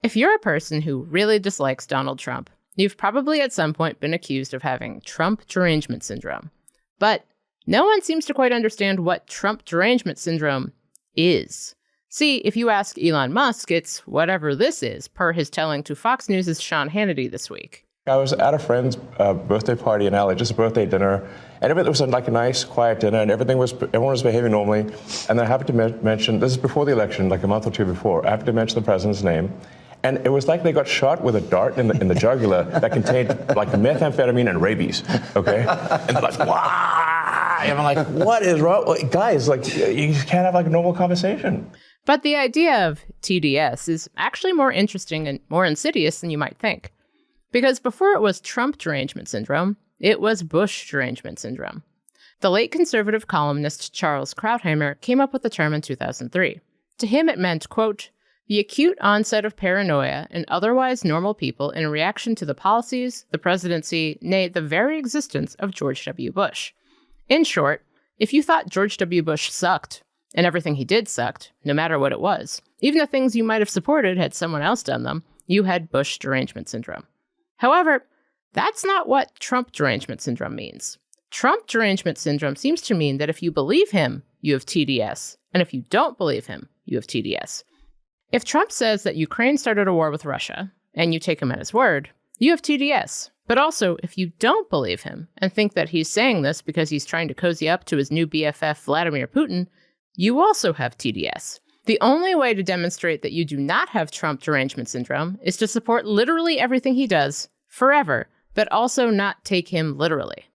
If you're a person who really dislikes Donald Trump, you've probably at some point been accused of having Trump derangement syndrome. But no one seems to quite understand what Trump derangement syndrome is. See, if you ask Elon Musk, it's whatever this is, per his telling to Fox News' Sean Hannity this week. I was at a friend's birthday party in LA, just a birthday dinner, and it was like a nice, quiet dinner, and everyone was behaving normally. And then I happened to mention, this is before the election, like a month or two before, I happened to mention the president's name. And it was like they got shot with a dart in the jugular that contained like methamphetamine and rabies, okay? And they're like, wow! And I'm like, what is wrong? Guys, like, you can't have like a normal conversation. But the idea of TDS is actually more interesting and more insidious than you might think. Because before it was Trump derangement syndrome, it was Bush derangement syndrome. The late conservative columnist Charles Krauthammer came up with the term in 2003. To him, it meant, quote, the acute onset of paranoia in otherwise normal people in reaction to the policies, the presidency, nay, the very existence of George W. Bush. In short, if you thought George W. Bush sucked, and everything he did sucked, no matter what it was, even the things you might have supported had someone else done them, you had Bush derangement syndrome. However, that's not what Trump derangement syndrome means. Trump derangement syndrome seems to mean that if you believe him, you have TDS, and if you don't believe him, you have TDS. If Trump says that Ukraine started a war with Russia, and you take him at his word, you have TDS. But also, if you don't believe him and think that he's saying this because he's trying to cozy up to his new BFF Vladimir Putin, you also have TDS. The only way to demonstrate that you do not have Trump derangement syndrome is to support literally everything he does, forever, but also not take him literally.